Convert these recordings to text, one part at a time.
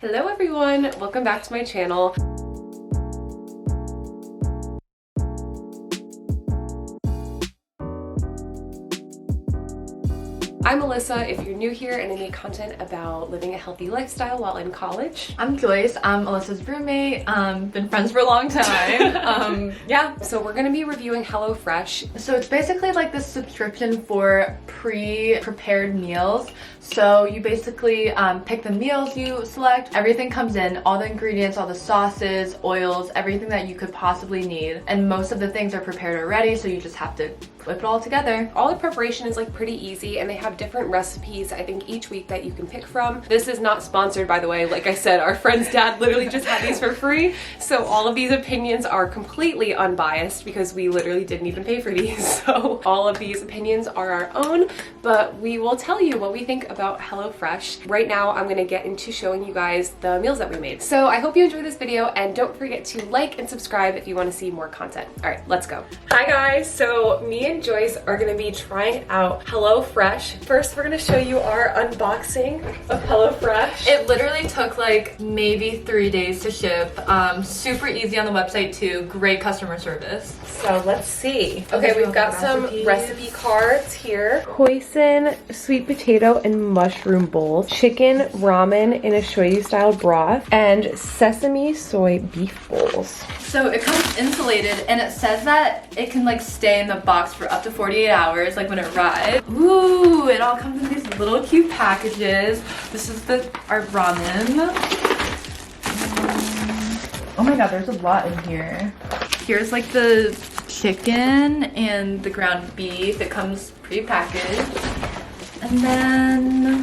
Hello everyone, welcome back to my channel. I'm Alyssa if you're new here and I make content about living a healthy lifestyle while in college. I'm Joyce, I'm Alyssa's roommate, been friends for a long time. Yeah. So we're gonna be reviewing HelloFresh. So it's basically like this subscription for pre-prepared meals. So you basically pick the meals you select, everything comes in, all the ingredients, all the sauces, oils, everything that you could possibly need. And most of the things are prepared already, so you just have to whip it all together. All the preparation is like pretty easy and they have different recipes, I think each week that you can pick from. This is not sponsored, by the way. Like I said, our friend's dad literally just had these for free. So all of these opinions are completely unbiased because we literally didn't even pay for these. So all of these opinions are our own, but we will tell you what we think about HelloFresh. Right now, I'm gonna get into showing you guys the meals that we made. So I hope you enjoy this video and don't forget to like and subscribe if you wanna see more content. All right, let's go. Hi guys, so me and Joyce are gonna be trying out HelloFresh. First, we're gonna show you our unboxing of HelloFresh. It literally took like maybe 3 days to ship. Super easy on the website too, great customer service. So let's see. Okay, we've got some recipe cards here. Hoisin sweet potato and mushroom bowls, chicken ramen in a shoyu style broth, and sesame soy beef bowls. So it comes insulated and it says that it can like stay in the box for up to 48 hours, like when it arrives. Ooh, it all comes in these little cute packages. This is our ramen. Oh my god, there's a lot in here. Here's like the chicken and the ground beef. It comes pre-packaged. And then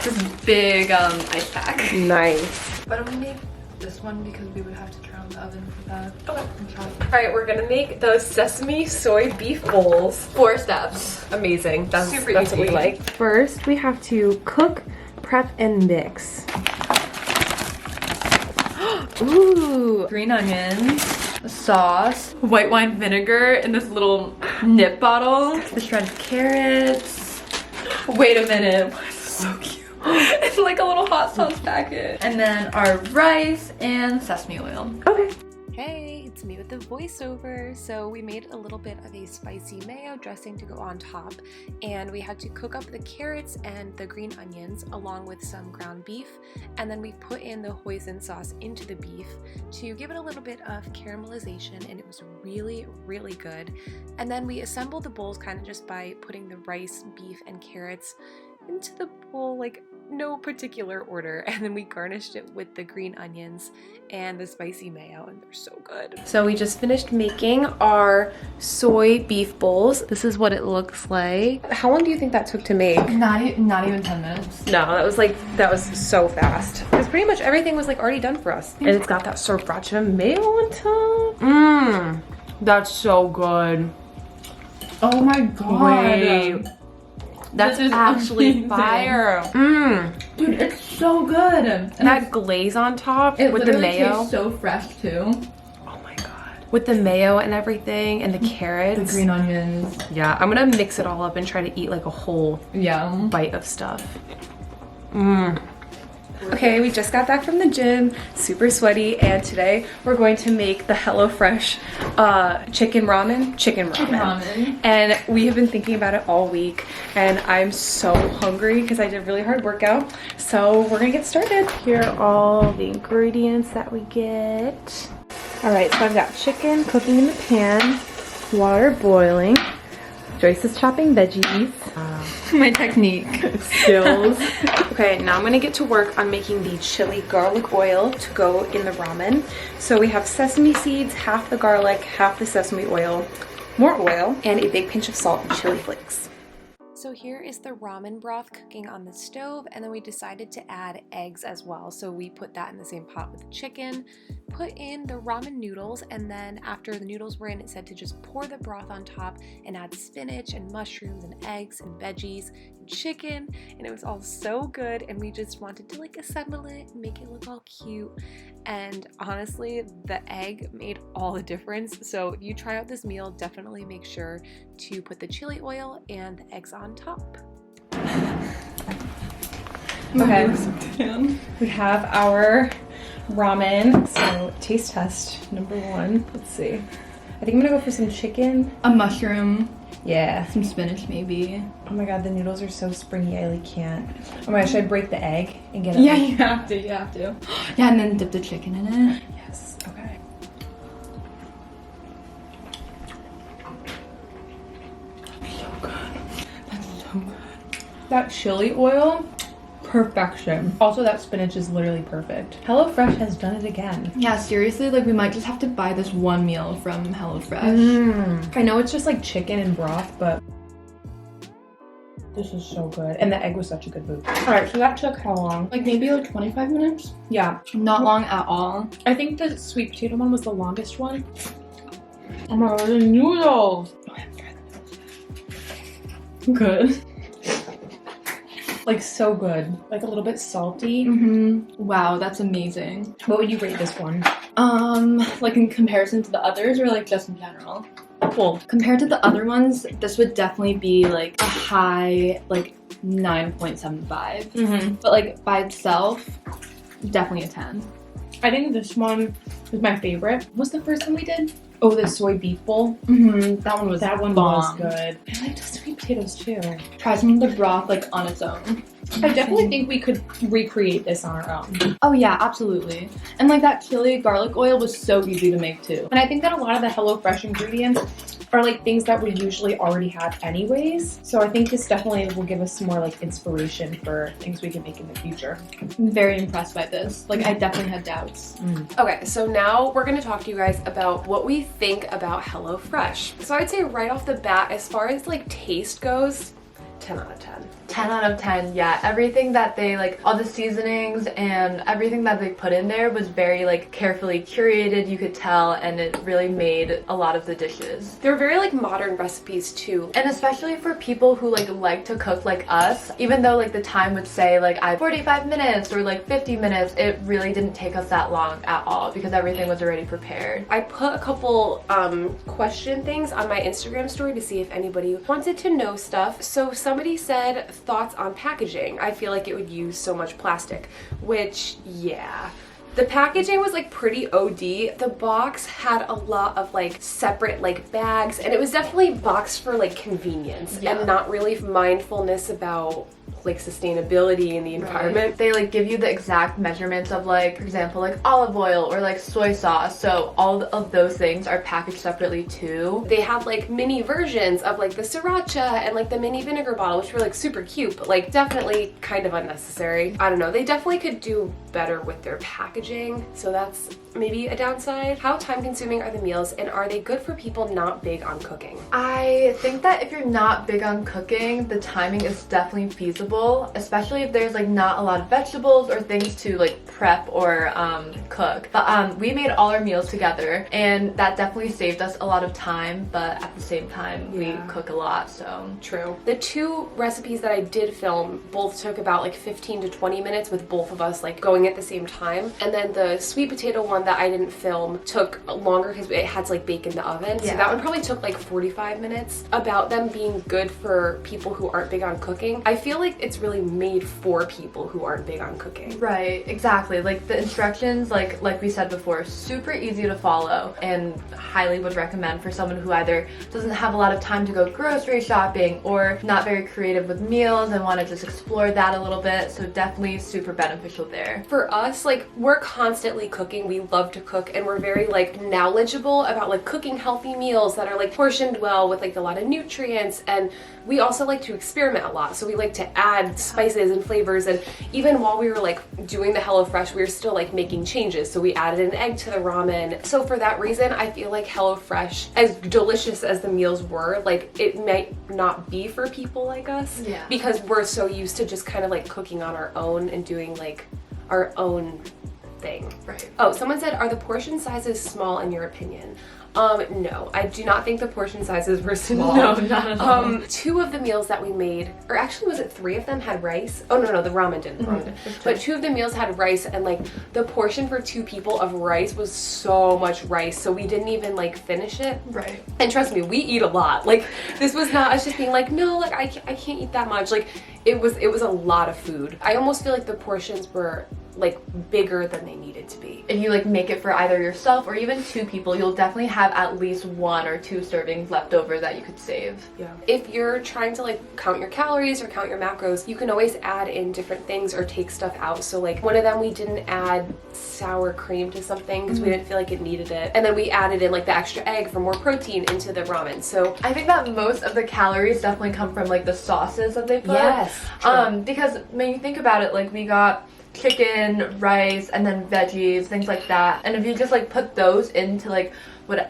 this big ice pack. Nice. But I'm gonna make this one because we would have to turn on the oven for that. Okay. All right, we're gonna make those sesame soy beef bowls. 4 steps. Amazing. That's Super that's what we easy. like. First, we have to cook, prep, and mix. Ooh, green onions, sauce, white wine vinegar in this little nip bottle, the shredded carrots. Wait a minute, why is this so cute? It's like a little hot sauce packet. And then our rice and sesame oil. Okay. Hey, it's me with the voiceover. So we made a little bit of a spicy mayo dressing to go on top, and we had to cook up the carrots and the green onions along with some ground beef, and then we put in the hoisin sauce into the beef to give it a little bit of caramelization, and it was really, really good. And then we assembled the bowls kind of just by putting the rice, beef, and carrots into the bowl, like no particular order, and then we garnished it with the green onions and the spicy mayo, and they're so good. So we just finished making our soy beef bowls. This is what it looks like. How long do you think that took to make? Not even 10 minutes. No, that was so fast. Because pretty much everything was like already done for us. And it's got that sriracha mayo on top. Mmm, that's so good. Oh my god. Wait. That's actually amazing. fire. Mmm. Dude, it's so good. And that glaze on top with the mayo. Tastes so fresh too. Oh my god. With the mayo and everything and the carrots. The green onions. Yeah, I'm gonna mix it all up and try to eat like a whole bite of stuff. Mmm. Okay, we just got back from the gym, super sweaty, and today we're going to make the HelloFresh chicken ramen. And we have been thinking about it all week, and I'm so hungry because I did a really hard workout. So we're gonna get started. Here are all the ingredients that we get. All right, so I've got chicken cooking in the pan, water boiling. Joyce is chopping veggies. My technique. Skills. Okay, now I'm gonna get to work on making the chili garlic oil to go in the ramen. So we have sesame seeds, half the garlic, half the sesame oil, more oil, and a big pinch of salt and chili flakes. So here is the ramen broth cooking on the stove, and then we decided to add eggs as well. So we put that in the same pot with the chicken, put in the ramen noodles, and then after the noodles were in, it said to just pour the broth on top and add spinach and mushrooms and eggs and veggies and chicken, and it was all so good, and we just wanted to like assemble it and make it look all cute. And honestly, the egg made all the difference. So if you try out this meal, definitely make sure to put the chili oil and the eggs on top. Okay. We have our ramen. So taste test number 1. Let's see. I think I'm gonna go for some chicken. A mushroom. Yeah. Some spinach maybe. Oh my god, the noodles are so springy, I like can't. Oh my gosh, should I break the egg and get it? Yeah, you have to, Yeah, and then dip the chicken in it. Yes, okay. So good. That's so good. That chili oil, perfection. Also, that spinach is literally perfect. HelloFresh has done it again. Yeah, seriously, like we might just have to buy this one meal from HelloFresh. I know it's just like chicken and broth, but this is so good. And the egg was such a good move. All right, so that took how long? Like maybe like 25 minutes? Yeah. Not long at all. I think the sweet potato one was the longest one. Oh my god, the noodles. Good. Like so good. Like a little bit salty. Wow, that's amazing. What would you rate this one? Like in comparison to the others or like just in general? Well, Compared to the other ones, this would definitely be like a high like 9.75. But like by itself, definitely a 10. I think this one is my favorite. What was the first one we did? Oh, the soy beef bowl. That one was Was good. I like the sweet potatoes too. Try some of the broth like on its own. I definitely think we could recreate this on our own. Oh yeah, absolutely. And like that chili garlic oil was so easy to make too. And I think that a lot of the HelloFresh ingredients are like things that we usually already have anyways. So I think this definitely will give us some more like inspiration for things we can make in the future. I'm very impressed by this. Like I definitely had doubts. Okay, so now we're gonna talk to you guys about what we think about HelloFresh. So I'd say right off the bat, as far as like taste goes, 10 out of 10. 10 out of 10, yeah. Everything that they like, all the seasonings and everything that they put in there was very like carefully curated, you could tell, and it really made a lot of the dishes. They're very like modern recipes too. And especially for people who like to cook like us, even though like the time would say like 45 minutes or like 50 minutes, it really didn't take us that long at all because everything was already prepared. I put a couple question things on my Instagram story to see if anybody wanted to know stuff. So somebody said thoughts on packaging. I feel like it would use so much plastic, which yeah. The packaging was like pretty OD. The box had a lot of like separate like bags, and it was definitely boxed for like convenience and not really mindfulness about like sustainability in the environment. Right. They like give you the exact measurements of like, for example, like olive oil or like soy sauce. So all of those things are packaged separately too. They had like mini versions of like the sriracha and like the mini vinegar bottle, which were like super cute, but like definitely kind of unnecessary. I don't know, they definitely could do better with their packaging. So that's maybe a downside. How time consuming are the meals, and are they good for people not big on cooking? I think that if you're not big on cooking, the timing is definitely feasible, especially if there's like not a lot of vegetables or things to like prep or cook. But we made all our meals together, and that definitely saved us a lot of time, but at the same time we cook a lot, so. True. The 2 recipes that I did film both took about like 15 to 20 minutes with both of us like going at the same time, and then the sweet potato one that I didn't film took longer because it had to like bake in the oven. So that one probably took like 45 minutes. About them being good for people who aren't big on cooking, I feel like it's really made for people who aren't big on cooking. Right, exactly. Like the instructions, like we said before, super easy to follow, and highly would recommend for someone who either doesn't have a lot of time to go grocery shopping or not very creative with meals and want to just explore that a little bit. So definitely super beneficial there. For us, like we're constantly cooking. We love to cook, and we're very like knowledgeable about like cooking healthy meals that are like portioned well with like a lot of nutrients, and we also like to experiment a lot. So we like to add spices and flavors, and even while we were like doing the HelloFresh, we were still like making changes. So we added an egg to the ramen. So for that reason, I feel like HelloFresh, as delicious as the meals were, like it might not be for people like us because we're so used to just kind of like cooking on our own and doing like our own thing. Right. Oh, someone said, are the portion sizes small in your opinion? No, I do not think the portion sizes were small. No, not at all. 2 of the meals that we made, or actually was it 3 of them had rice? Oh no, the ramen didn't. The ramen didn't. But 2 of the meals had rice, and like the portion for 2 people of rice was so much rice, so we didn't even like finish it. Right. And trust me, we eat a lot. Like this was not us just being like, no, like I can't eat that much. Like it was a lot of food. I almost feel like the portions were like bigger than they needed to be. If you like make it for either yourself or even 2 people, you'll definitely have at least 1 or 2 servings left over that you could save. Yeah. If you're trying to like count your calories or count your macros, you can always add in different things or take stuff out. So like one of them, we didn't add sour cream to something because we didn't feel like it needed it. And then we added in like the extra egg for more protein into the ramen. So I think that most of the calories definitely come from like the sauces that they put. Yes, true. Because when you think about it, like we got chicken, rice, and then veggies, things like that. And if you just like put those into like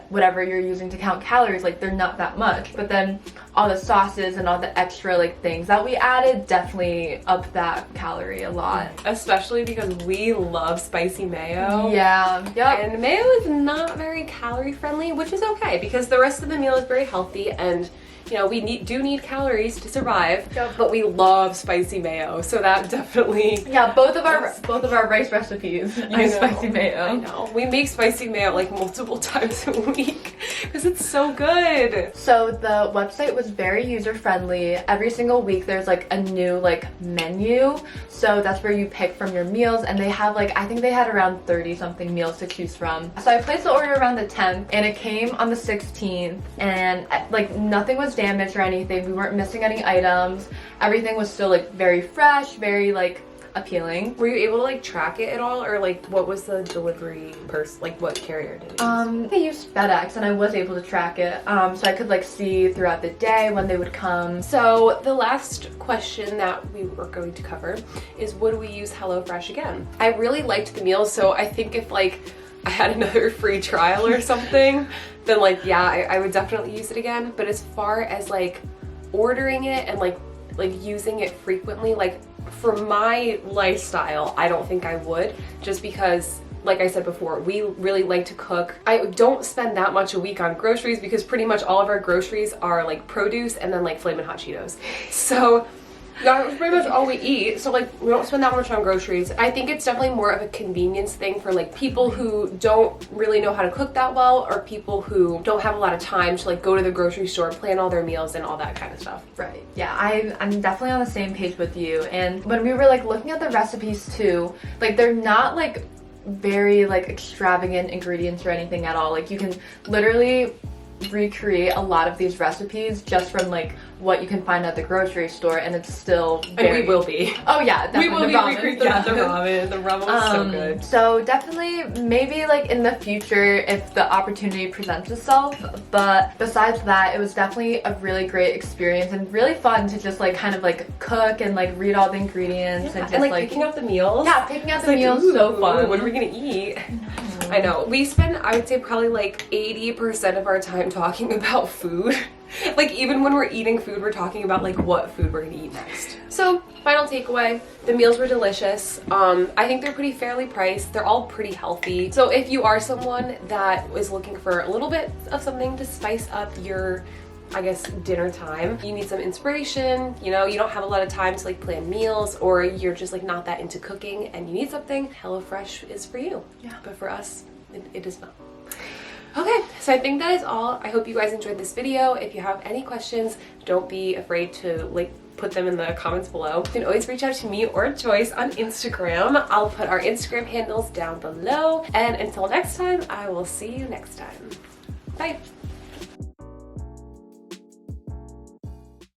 whatever you're using to count calories, like they're not that much. But then all the sauces and all the extra like things that we added definitely up that calorie a lot. Especially because we love spicy mayo. Yeah. Yep. And mayo is not very calorie friendly, which is okay because the rest of the meal is very healthy, and you know, we do need calories to survive, but we love spicy mayo, so that definitely... Yeah, both of our rice recipes use spicy mayo. I know. We make spicy mayo like multiple times a week because it's so good. So the website was very user-friendly. Every single week there's like a new like menu, so that's where you pick from your meals, and they have like, I think they had around 30 something meals to choose from. So I placed the order around the 10th, and it came on the 16th, and like nothing was damaged or anything. We weren't missing any items. Everything was still like very fresh, very like appealing. Were you able to like track it at all, or like what was the delivery person, like what carrier did it use? They used FedEx, and I was able to track it, so I could like see throughout the day when they would come. So the last question that we were going to cover is, would we use HelloFresh again? I really liked the meals, so I think if like I had another free trial or something, then like yeah, I would definitely use it again. But as far as like ordering it and like using it frequently, like for my lifestyle, I don't think I would, just because like I said before, we really like to cook. I don't spend that much a week on groceries because pretty much all of our groceries are like produce and then like Flamin' Hot Cheetos. So that's pretty much all we eat, so like we don't spend that much on groceries. I think it's definitely more of a convenience thing for like people who don't really know how to cook that well, or people who don't have a lot of time to like go to the grocery store, plan all their meals and all that kind of stuff. Right. Yeah, I'm definitely on the same page with you. And when we were like looking at the recipes too, like they're not like very like extravagant ingredients or anything at all. Like you can literally recreate a lot of these recipes just from like what you can find at the grocery store, and it's still very... And we will be. Oh yeah, definitely. We will be the ramen. The ramen was so good. So definitely maybe like in the future if the opportunity presents itself, but besides that, it was definitely a really great experience and really fun to just like kind of like cook and like read all the ingredients and just like picking out the meals. Yeah, picking out the meals, so fun. What are we gonna eat? I know. We spend, I would say, probably like 80% of our time talking about food. Like even when we're eating food, we're talking about like what food we're gonna eat next. So final takeaway, the meals were delicious. I think they're pretty fairly priced. They're all pretty healthy. So if you are someone that is looking for a little bit of something to spice up your, I guess, dinner time, you need some inspiration, you know, you don't have a lot of time to like plan meals, or you're just like not that into cooking and you need something, HelloFresh is for you. Yeah. But for us, it is not. Okay, so I think that is all. I hope you guys enjoyed this video. If you have any questions, don't be afraid to like put them in the comments below. You can always reach out to me or Joyce on Instagram. I'll put our Instagram handles down below. And until next time, I will see you next time. Bye.